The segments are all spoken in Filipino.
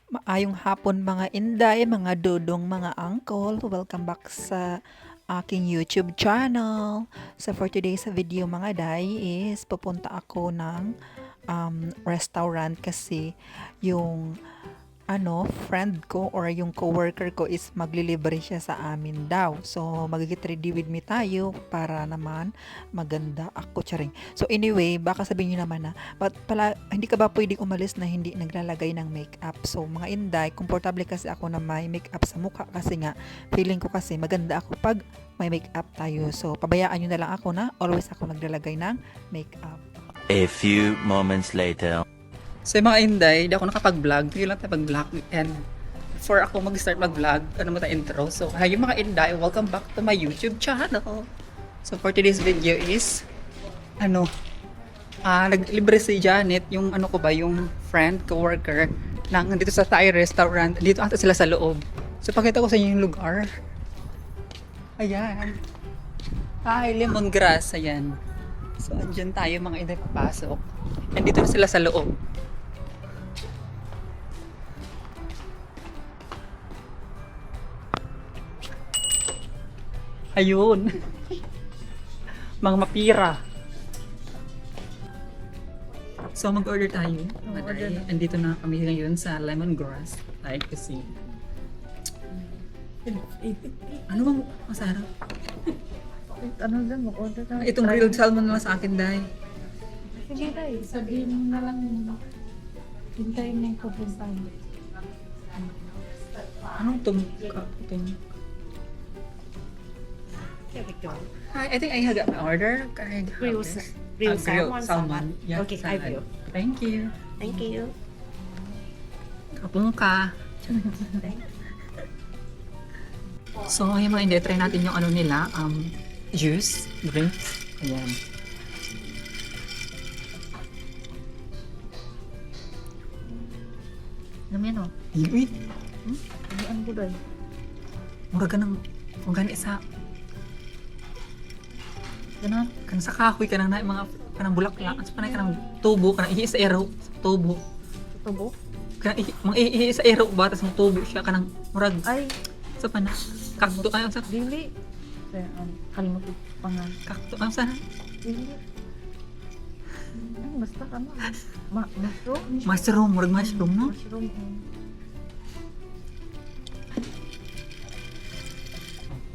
Maayong hapon mga inday, mga dudong, mga uncle. Welcome back sa aking YouTube channel. So for today's video mga day is pupunta ako ng restaurant kasi yung friend ko or yung coworker ko is maglilibre siya sa amin daw. So, mag-get ready with me tayo para naman maganda ako, charing. So, anyway, baka sabihin nyo naman na, hindi ka ba pwedeng umalis na hindi naglalagay ng makeup? So, mga inday, komportable kasi ako na may makeup sa mukha kasi nga, feeling ko kasi maganda ako pag may makeup tayo. So, pabayaan nyo na lang ako na always ako naglalagay ng makeup. A few moments later. So yung mga inday, hindi ako nakapag-vlog. Tigil lang tayo pag-vlog. And before ako mag-start mag-vlog, ano mo tayo intro. So, hi yung mga inday, welcome back to my YouTube channel. So for today's video is, naglibre si Janet, yung yung friend, co-worker, nandito sa Thai restaurant. Dito ata sila sa loob. So pakita ko sa inyo yung lugar. Ayan. Hi, lemongrass. Ayan. So, andyan tayo mga inday papasok. Nandito na sila sa loob. Ayun. Mga mapira. So, mag-order tayo. Andito na kami ngayon sa lemongrass Thai cuisine. Ano bang masarap? Ano lang, mag-order na. Itong grilled salmon na lang sa akin, Day. Sige tayo, sabihin mo na lang. Hintayin na yung pupuntahan. Anong I think I got my order. Grilled salmon. Yeah, Okay, I salmon. will. Thank you. Thank you. Kapung ka. So, ayun mga hindi, try natin yung nila, juice, drinks. Ayan. Ano yan o? Iwi. Ano ko doon? Mura ka ng, kung gani sa, Ganon? kan sa kahoy ka ng mga, kanang bulaklak, at panay ka ng tubo, kanang ihi sa ero, sa tubo. Tubo? Kanang ihi sa ero, batas ng tubo siya, kanang murag, Ay, sa pana, kakto, ay, sa, dili. Kalimutin pa nga. kakto, ay, sa, Dili. Ay, basta ka na. Mushroom? mushroom, murag mushroom, no? Mushroom.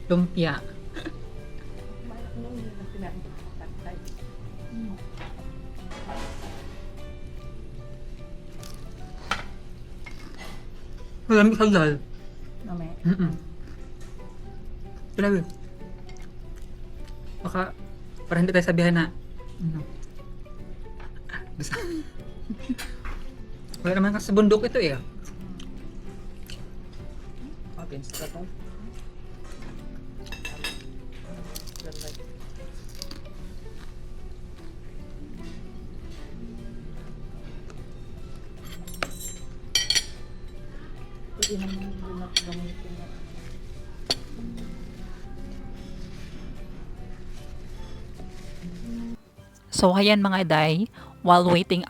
Lumpia. Malamig sa dal. Mamaya. Grabe. Baka, para hindi tayo sabihan na, basta. Wala naman kasi sa bundok ito eh. Kapins ka to. Pwede naman gamitin na. So, ayan mga day, while waiting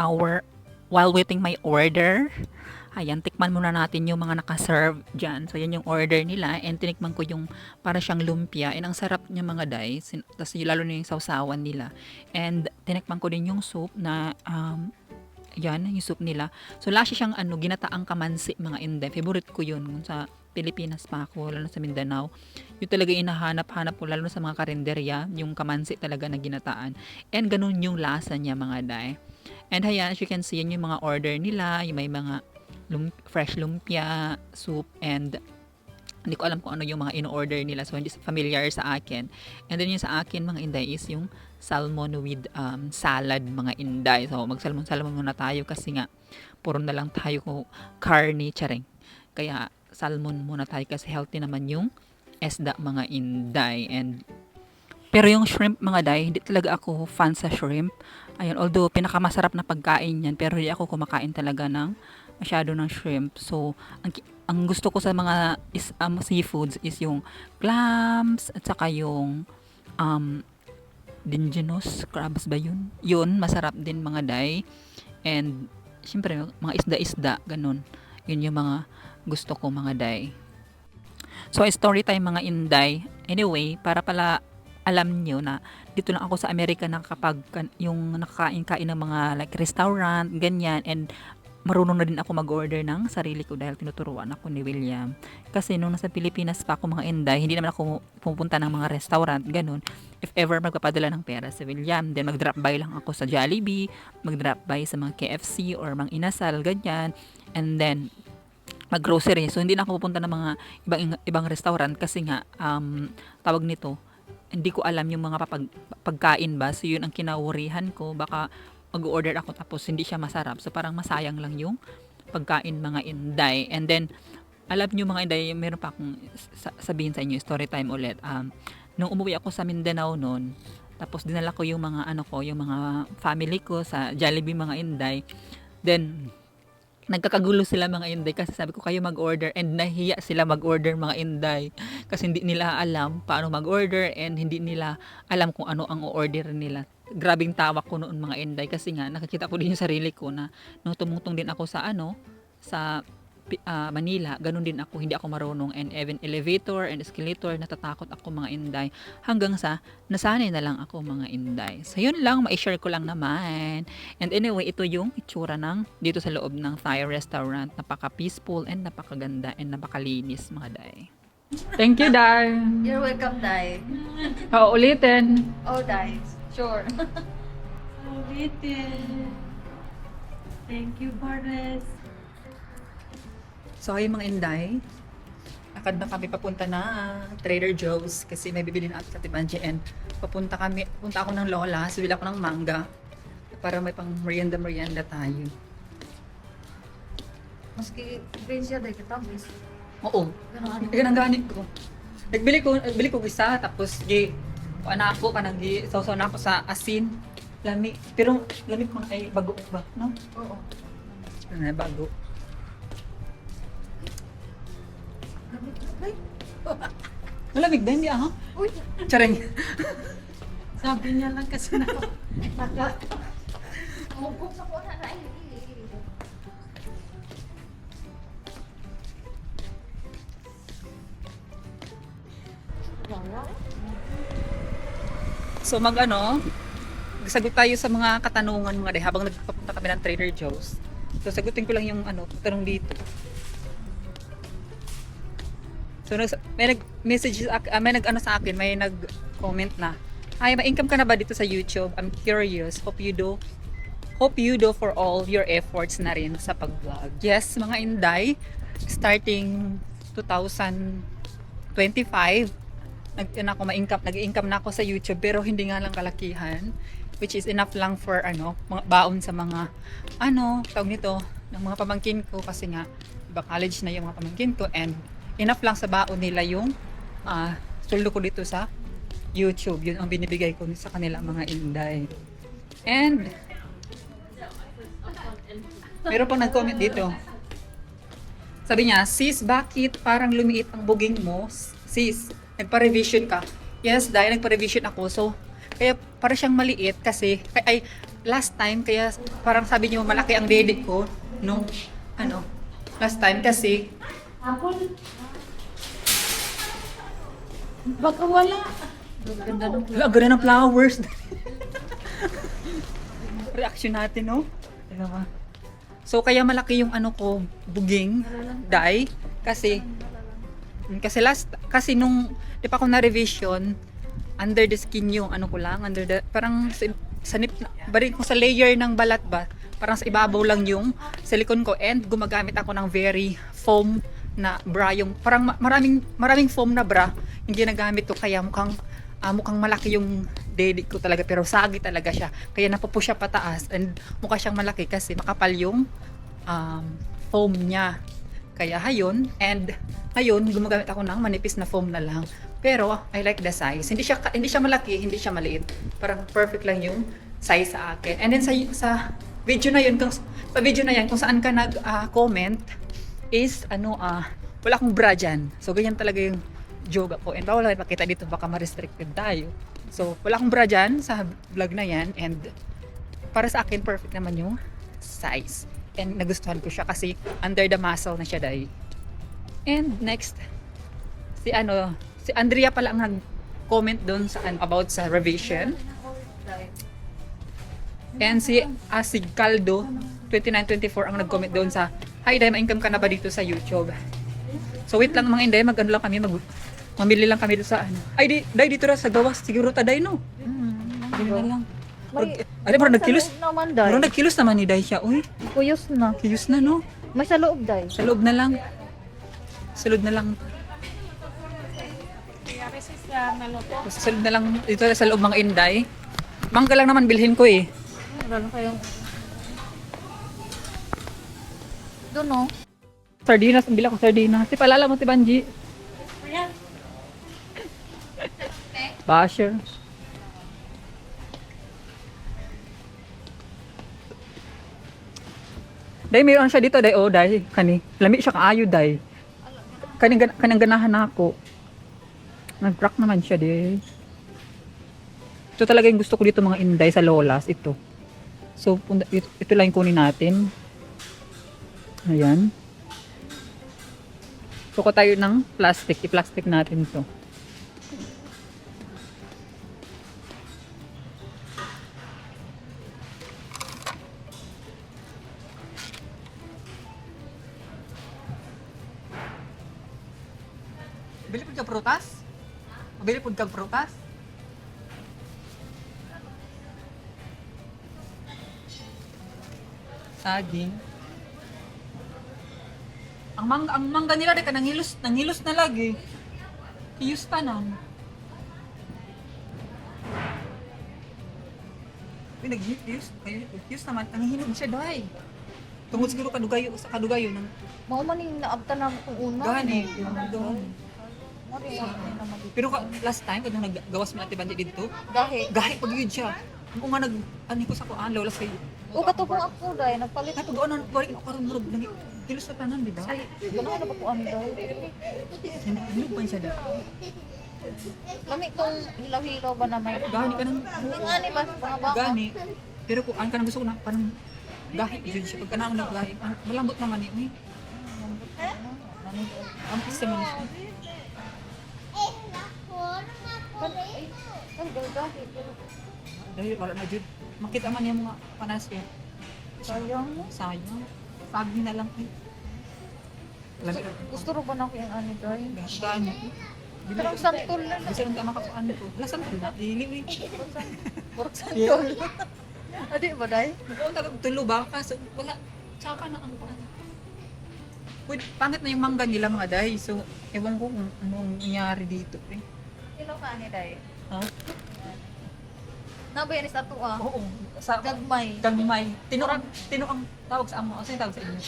my order, ayan, tikman muna natin yung mga nakaserve dyan. So, yan yung order nila and tinikman ko yung para siyang lumpia and ang sarap niya mga day, tapos lalo na yung sausawan nila. And tinikman ko din yung soup na, yan, yung soup nila. So, lasa siyang ginataang kamansi mga inday. Favorite ko yun sa Pilipinas pa ako, lalo na sa Mindanao. Yung talaga inahanap-hanap ko, lalo na sa mga karinderya, yung kamansi talaga na ginataan. And ganun yung lasa niya mga day. And ayan, as you can see, yan yung mga order nila, yung may mga fresh lumpia, soup, and hindi ko alam kung ano yung mga in-order nila. So, hindi familiar sa akin. And then yung sa akin, mga inday, is yung salmon with salad, mga inday. So, magsalmon-salmon muna tayo kasi nga, puro na lang tayo carne, charing. Kaya, salmon muna tayo kasi healthy naman yung esda, mga inday. And pero yung shrimp mga day, hindi talaga ako fan sa shrimp. Ayun, although pinakamasarap na pagkain yan, pero hindi ako kumakain talaga ng masyado ng shrimp. So, ang gusto ko sa mga seafoods is yung clams at saka yung Dingenous crabs ba yun? Yun, masarap din mga day. And syempre, mga isda-isda, ganun. Yun yung mga gusto ko mga day. So, story time mga inday. Anyway, para pala alam nyo na dito lang ako sa Amerika yung nakakain-kain ng mga like restaurant, ganyan, and marunong na din ako mag-order ng sarili ko dahil tinuturuan ako ni William. Kasi nung nasa Pilipinas pa ako mga inday, hindi naman ako pupunta ng mga restaurant, ganun. If ever magpapadala ng pera si William, then mag-drop by lang ako sa Jollibee, mag-drop by sa mga KFC or mga inasal, ganyan. And then, mag-grocery. So, hindi na ako pupunta ng mga ibang restaurant kasi nga, tawag nito, hindi ko alam yung mga pagkain ba. So, yun ang kinawurihan ko. Baka mag-order ako tapos hindi siya masarap. So, parang masayang lang yung pagkain mga inday. And then, alam nyo mga inday, meron pa akong sabihin sa inyo, story time ulit. Nung umuwi ako sa Mindanao noon, tapos dinala ko yung mga yung mga family ko sa Jollibee mga inday. Then, nagkakagulo sila mga inday kasi sabi ko kayo mag-order and nahiya sila mag-order mga inday kasi hindi nila alam paano mag-order and hindi nila alam kung ano ang o-order nila. Grabing tawa ko noon mga inday kasi nga nakikita ko din yung sarili ko na nung tumungtong din ako sa sa Manila, ganun din ako, hindi ako marunong, and even elevator and escalator, natatakot ako mga inday, hanggang sa nasanay na lang ako mga inday. So yun lang, ma-share ko lang naman. And anyway, ito yung itsura ng dito sa loob ng Thai restaurant. Napaka-peaceful and napakaganda and napakalinis mga day. Thank you, Day. You're welcome, Dai. Ulitin. Oh, Dai. Sure. Ulitin. Thank you, Boris. So, ayun mga inday, lakad na kami papunta na Trader Joe's kasi may bibili na ako sa Tibanji, and punta ako ng Lola, bili ako ng mangga para may pang merienda tayo. Maski green siya, Dai, kita, bis. Oo, yan ang ganit ko. Nagbili ko isa, tapos ako kanang sausaw na ako sa asin, lami. Pero lami ko ay bago ba, no? Oo. Bago. Malamig din, di ha? Uy! Charing. Sabi niya lang kasi Mugkong sa kuna na. So sagot tayo sa mga katanungan mga day habang nagpapunta kami ng Trader Joe's. So sagutin ko lang yung tanong dito. So may nag-message may sa akin, may nag-comment na, "Hi, ma-income ka na ba dito sa YouTube? I'm curious. Hope you do for all your efforts na rin sa pag-vlog." Yes, mga inday, starting 2025 nag-income na ako sa YouTube, pero hindi nga lang kalakihan, which is enough lang for mga baon sa mga tawag nito ng mga pamangkin ko, kasi nga iba college na yung mga pamangkin ko, and enough lang sa baon nila yung sweldo ko dito sa YouTube. Yun ang binibigay ko sa kanila mga inday. And meron pang nag-comment dito. Sabi niya, "Sis, bakit parang lumiit ang buging mo? Sis, nagpa-revision ka?" Yes, dahil nagpa-revision ako. So, kaya para siyang maliit kasi, last time, kaya parang sabi niyo malaki ang dede ko nung, last time kasi, baka wala. Ganda nung ganda ng flowers. Reaction natin, no? Diba? So, kaya malaki yung buging, dye, kasi nung di pa ako na revision, under the skin yung ko lang, parang bari ko sa layer ng balat ba, parang sa ibabaw lang yung silicone ko, and gumagamit ako ng very foam na bra, yung parang maraming foam na bra yung ginagamit ko, kaya mukhang malaki yung dede ko talaga, pero sagi talaga siya, kaya napupush siya pataas and mukha siyang malaki kasi makapal yung foam niya. Kaya and ngayon gumagamit ako ng manipis na foam na lang, pero I like the size, hindi siya malaki, hindi siya maliit, parang perfect lang yung size sa akin. And then sa video na yun, kung saan ka nag-comment is wala akong bra dyan, so ganyan talaga yung joke ko, and bawal makita dito, baka ma-restricted tayo. So wala akong bra dyan sa vlog na yan, and para sa akin perfect naman yung size. And nagustuhan ko siya kasi under the muscle na siya, day. And next, si Andrea pala ang nag-comment doon sa about sa revision. And si Asig Caldo 2924 ang nag-comment doon sa, "Hi, day, ma-income ka na ba dito sa YouTube?" So wait lang mga inday, mag-ano lang kami, mamili lang kami dito sa ano. Ay, day, dito ra sa gawas, siguro ta, day, no? Dili na lang. Ay, parang nagkilos. naman, Parang nagkilos naman ni day siya, uy. Kuyos na. Kiyos na, no? May sa loob, day. Sa loob na lang. Sa loob na lang. Sa loob na lang. Dito sa loob mga inday. Mangga lang naman bilhin ko eh. Wala na kayong... Doon, no? Sardinas, ang bila ko sardinas. Si palala mo si Banji. Basher. Day, mayroon siya dito, day. Oh, day. Kani. Lami siya kaayo, day. Kanang ganahan ako. Nag-crack naman siya, day. Ito talaga yung gusto ko dito mga inday sa Lolas. Ito. So, ito lang yung kunin natin. Ayan. Suko tayo ng plastic. I-plastic natin ito. Bili po kag prutas? Bili po kag prutas? Saging. Ang mangga nila de nangilos na lagi. Hiyos tanan. Hiyos naman, nangihinog siya dahi. Tungod siguro kadugayo sa kadugayo ng Mao man yung naabtan na kung una. gani. Mari Pero last time kadung naggawas mo ate Banji dito, Dahil. gahi pag yun siya. Kung nga ani ko sa kuan lolas kay. O katubong ako, day. Nagpalit. Ay pag ano balik ako karon murag nang kilos sa tanan di ba? Ay, gano'n na ba po ang day? Hinog pa siya dito. Lami kung hilaw-hilaw ba na may... Gani ka nang Nga ni ba? Mga baka. gani. Pero kung ang kanang gusto ko na parang gahi yun siya. Pag kanang gahi, malambot naman ni. Ang pista man siya. Ay, dahil. Dahil wala na jud. Makita man yung mga panas eh. Sayang mo. Sayang. Sabi na lang eh. Alam mo, Gusto ro ba na ko yung ani, day? gani. Pero ang santol na. Gusto lang ka makakuan ko. Lasan ko na. Dili eh. Burok santol. Adi ba, day? Kung taga tulo ba kaso wala tsaka na ang kuan. Pwede, pangit na yung mangga nila mga day. So, ewan ko kung anong nangyari dito eh. Ilaw ka ani, day? Ha? Nabayan is ato ah. Oo. Sa Gagmay. Gagmay. Tino ang tawag sa amo. Ano yung tawag sa inyo?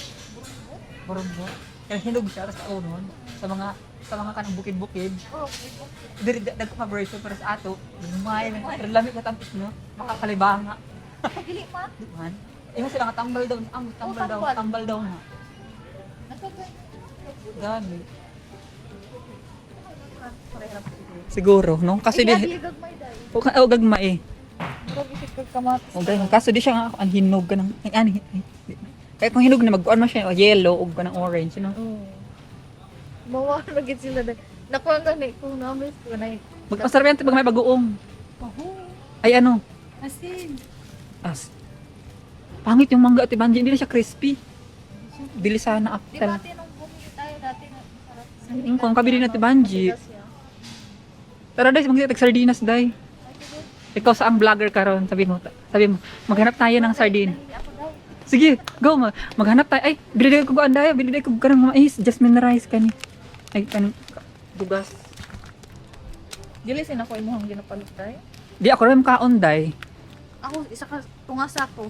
Borombo. Kaya hinog siya sa unon. Sa mga kanang bukid-bukid. Oh, Diri dagko ka version para sa ato. Gagmay. Pero lamig na tampis no. Makakalibanga. dili pa. Duman. Imo sila nga tambal daw. Ang tambal daw. tambal. Tambal daw na. Nagkagay. Gani. Siguro, no? Kasi di gagmay, day. o gagmay. Grabe si kagkamatis. O gagmay. Kaso di siya nga ang hinog ka ng ani. Kaya kung hinog na magkuan man siya yellow o ka ng orange, no? Oo. Mawa na gid sila, day. Nakuha nga ni kung namin ko na. Magpasarap yan pag may bagoong. Ay ano? Asin. As. Pangit yung mangga at Banji, hindi na siya crispy. Bili sana Di apple. ba tinong bumili tayo dati na sarap. Yung kung kabili na ti Banji. Tara day, magsitig sardinas day. Ikaw sa ang vlogger karon, sabi mo, maghanap tayo ng sardine. Sige, go maghanap tayo. Ay, bili ko anday, bili ko kanang mais, jasmine rice kani. Ay kanang bugas. Dili sin ako imong ginapalit tayo. Di ako rin kaon day. Ako isa ka tungasa ko.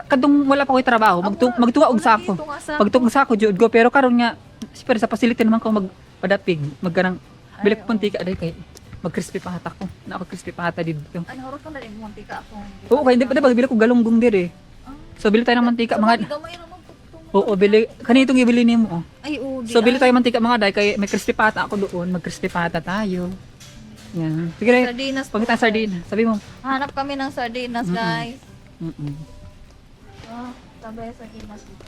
Kadung wala pa ko'y trabaho, magtuwa og sako. Pagtug sako jud go pero karon nga siyempre sa facility naman ko magpadapig, magkanang bili ko puntika day kay mag-crispy pa hata ko. Na ako crispy pa hata dito. Ano horot na din mantika ako. Oo, kaya hindi pa bili ko galunggong dire. So bili tayo ng mantika mga Gamay ra man tugtong. oo, bili kanitong ibili nimo. Oh. Ay oo. So bili tayo mantika mga day kay may crispy pa hata ako doon, mag-crispy pa hata tayo. Yan. Sige day. Sardinas. Pangit ang sardina. Sabi mo. Hanap kami ng sardinas, guys. Mm-mm. Ah, Sabi sa Gimas dito.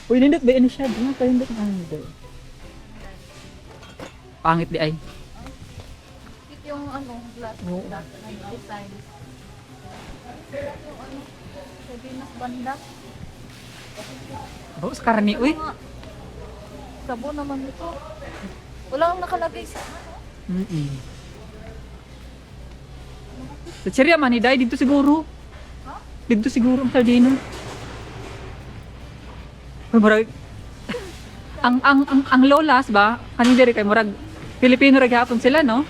Uy, nindot ba ano siya? Ano pa nindot na nindot? Pangit di ay. Ito yung ano, glass. Oo. Design. Yung ano, sa Gimas banda. Oh, sa karani, uy. Sabo naman ito. Walang nakalagay sa Sa Cheria man, Day, dito siguro. Dito siguro ang sardina. Uy, murag, ang lolas ba, kanina rin kay murag, Pilipino rin hapon sila, no?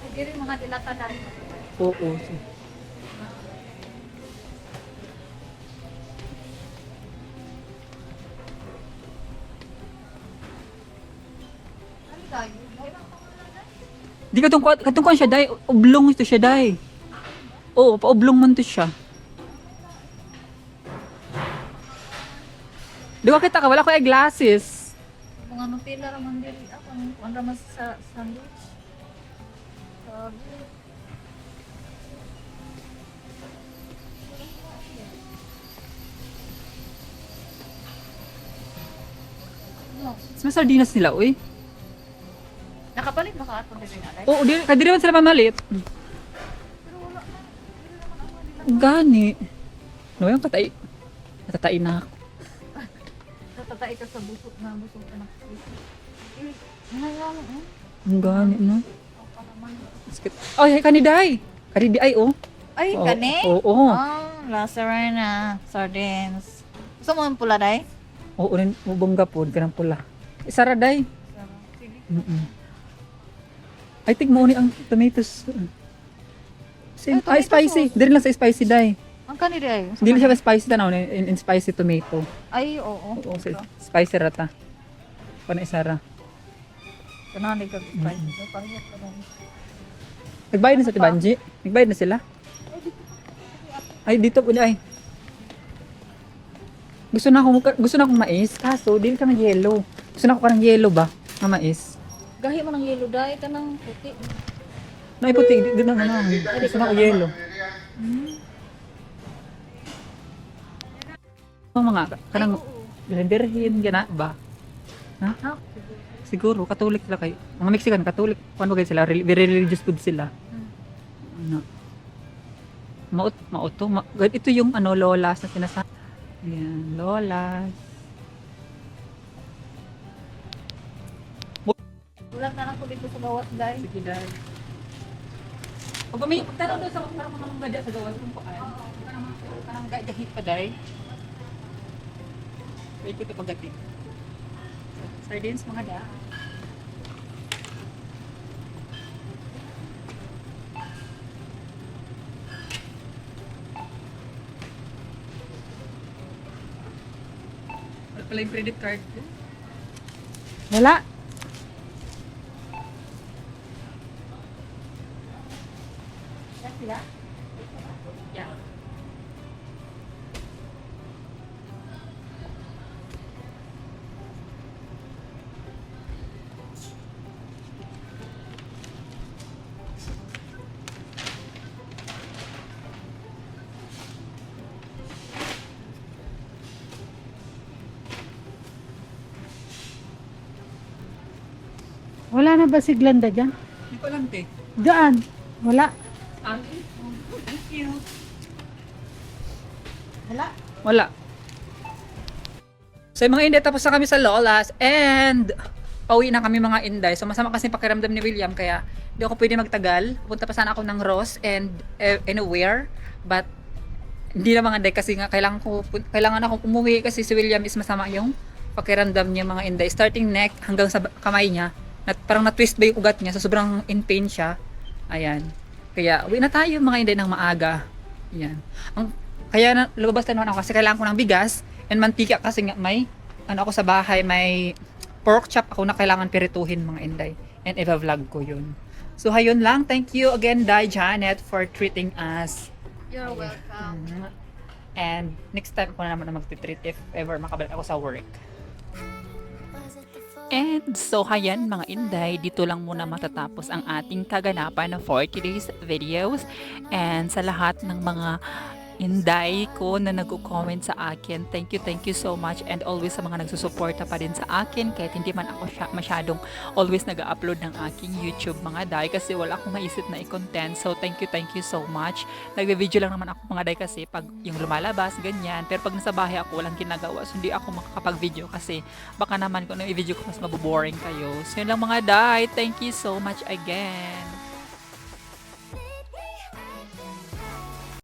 Hindi rin mga dilatanan. Oo. Ano tayo? Di katong kuan siya, Day. Oblong ito siya, Day. Oo, pa-oblong man to siya. Di ko kita ka, wala ko ay glasses. Mga nutella raman diri ako ang raman sa sandwich. Sabi. No. Mas sardinas nila, uy. Nakapalit ba ka ato diri na? Oo, kadiri man sila mamalit. Gani. No, yung katay. Natatain na ako. Natatay ka sa busog na ng Ngayon, Ang gani, no? pa naman. Ay, kaniday. Kaniday, ay, oh. Ay, Oo, kani? Oo. Lacerna, sardines. Gusto mo yung pula, day? Oo, rin, ubongga po, ganang pula. Isara, day. Sige. Ay, tigmo ni ang tomatoes. Same, Ay, tomato spicy. Dili lang sa spicy, day. Ang kani, day? Dili siya spicy tanaw, in spicy tomato. Ay, oo. Oo, spicy rata. Pana isara. Kanahan ka spicy. Parehas ka lang. Nagbayad na sa Tibanji? Nagbayad na sila? Ay, dito po ay. Gusto na akong mais, kaso dili ka ng yellow. Gusto na ako parang yellow ba? Na mais. Gahi mo ng yellow, day. Kanang puti. Na iputi, di na ano. Gusto na ako yellow. Mga kanang blenderhin gana ba? Ha? Ha? Siguro Catholic sila kay mga Mexican Catholic. Kuno gay sila, very religious food sila. Ano? Mauto. Ito yung ano lolas na sinasabi. Ayan, lolas. Ulang na lang ko dito sa gawas, day. Sige, dahil. Pag may tanong doon sa parang mga gada sa gawas kung paan. Parang gahit pa, dahil. Wait ko ito pagdating. Sardines, mga da. Wala pala yung credit card. Wala. Yeah. Wala na ba si Glenda dyan? Hindi ko alam, te. Daan. Wala. Thank you. Wala. So yung mga Inday, tapos na kami sa Lolas and pauwi na kami mga Inday. So masama kasi pakiramdam ni William kaya hindi ako pwede magtagal. Punta pa sana ako ng Ross and anywhere. But hindi na mga Inday kasi nga kailangan akong umuwi kasi si William is masama yung pakiramdam niya mga Inday. Starting neck hanggang sa kamay niya. Parang na-twist ba yung ugat niya so sobrang in pain siya. Ayan. Kaya uwi na tayo mga Inday ng maaga. Ayan. Kaya lumabas na naman ako kasi kailangan ko ng bigas and mantika kasi nga may ako sa bahay may pork chop ako na kailangan pirituhin mga Inday and i-vlog ko yun. So hayun lang, thank you again Day Janet for treating us. You're welcome. And next time ko na naman na magti-treat if ever makabalik ako sa work. Was it the And so, hayan mga inday, dito lang muna matatapos ang ating kaganapan for today's videos. And sa lahat ng mga inday ko na nag-comment sa akin, thank you so much, and always sa mga nagsusuporta pa rin sa akin kahit hindi man ako masyadong always nag-upload ng aking YouTube mga day kasi wala akong maisip na i-content. So thank you so much. Nagbe-video lang naman ako mga day kasi pag yung lumalabas ganyan, pero pag nasa bahay ako walang ginagawa, so hindi ako makakapag-video kasi baka naman kung i-video ko mas maboboring kayo. So yun lang mga day, thank you so much again.